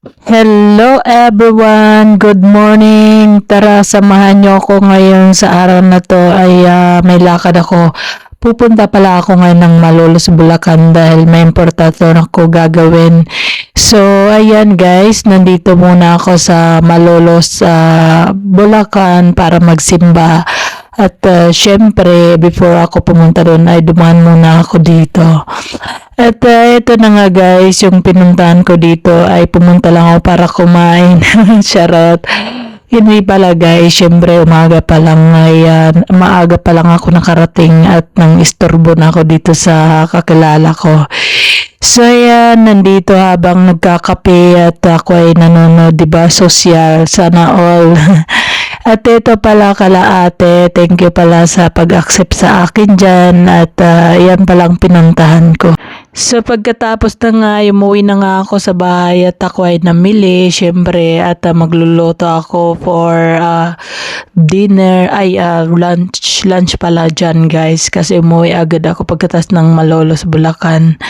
Hello everyone! Good morning! Tara, samahan niyo ako ngayon sa araw na to ay may lakad ako. Pupunta pala ako ngayon ng Malolos, Bulacan dahil may importante ako gagawin. So, ayan guys, nandito muna ako sa Malolos, Bulacan para magsimba. At syempre, before ako pumunta doon ay dumaan muna ako dito. At ito na nga guys, yung pinuntahan ko dito ay pumunta lang ako para kumain. Charot. Hindi pala guys, syempre umaga pa lang ayan, maaga pa lang ako nakarating at nang istorbo na ako dito sa kakilala ko. So ayan, nandito habang nagkakape at ako ay nanonood, diba, sosyal, sana all. At ito pala kala ate, thank you pala sa pag-accept sa akin dyan at yan palang pinuntahan ko. So pagkatapos na nga, umuwi na nga ako sa bahay at ako ay namili, syempre, at magluluto ako for dinner, lunch pala dyan guys, kasi umuwi agad ako pagkatas ng Malolos, Bulacan.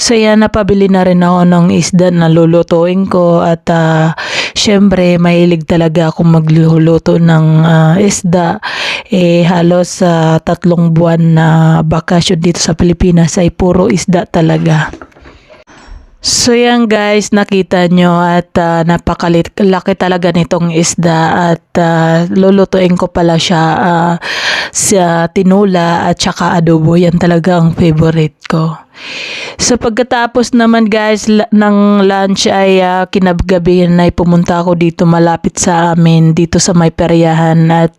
So yan, napabili na rin ako ng isda na lulutuin ko at syempre, mahilig talaga akong magluluto ng isda. Halos 3 buwan na bakasyon dito sa Pilipinas ay puro isda talaga. So yan guys, nakita nyo at napakalaki talaga nitong isda at lulutuin ko pala siya sa tinula at saka adobo. Yan talaga ang favorite ko. So pagkatapos naman guys ng lunch ay kinagabihan ay pumunta ako dito malapit sa amin dito sa may peryahan at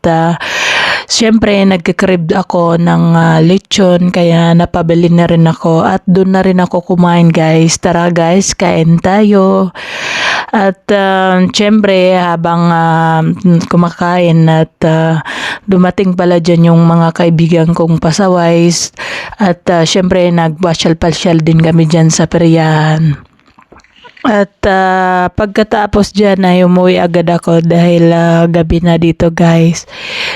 syempre nagkikrib ako ng lechon kaya napabili na rin ako at doon na rin ako kumain guys. Tara guys, kain tayo. At syempre habang kumakain at dumating pala dyan yung mga kaibigan kong pasaway at syempre nagpasyal-pasyal din kami dyan sa peryahan. At pagkatapos dyan ay umuwi agad ako dahil gabi na dito guys.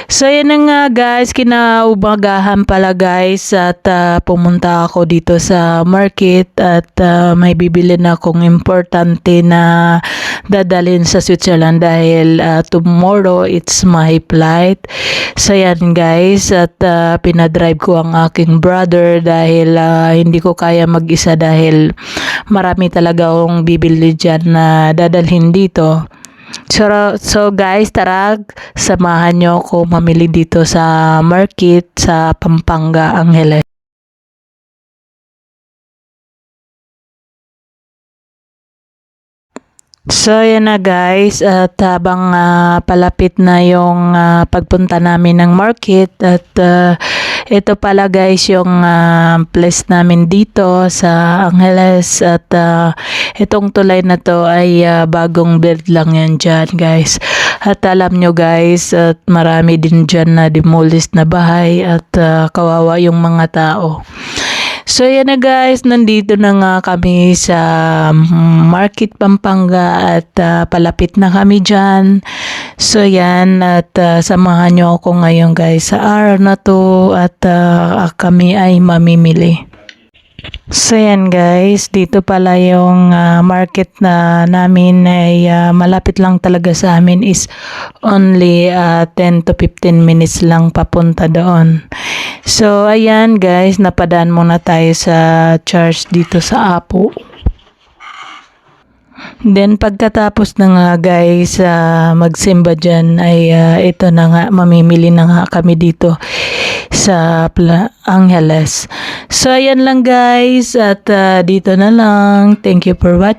So yan na nga guys, kinaumagahan pala guys at pumunta ako dito sa market at may bibili na akong importante na dadalhin sa Switzerland dahil tomorrow it's my flight. So yan guys at pinadrive ko ang aking brother dahil hindi ko kaya mag-isa dahil marami talaga akong bibili dyan na dadalhin dito. So guys, tara, samahan nyo ako mamili dito sa market sa Pampanga, Angeles. So yan na guys, at habang palapit na yung pagpunta namin ng market at ito pala guys yung place namin dito sa Angeles at itong tulay na to ay bagong build lang yan dyan guys. At alam nyo guys, at marami din dyan na demolished na bahay at kawawa yung mga tao. So yan na guys, nandito na nga kami sa Market Pampanga at palapit na kami dyan. So yan at samahan nyo ako ngayon guys sa araw na to at kami ay mamimili. So yan guys, dito pala yung market na namin ay malapit lang talaga sa amin is only 10 to 15 minutes lang papunta doon. So ayan guys, napadaan muna tayo sa church dito sa Apo. Then pagkatapos na nga guys magsimba dyan ay ito na nga, mamimili na nga kami dito sa Angeles. So ayan lang guys at dito na lang. Thank you for watching.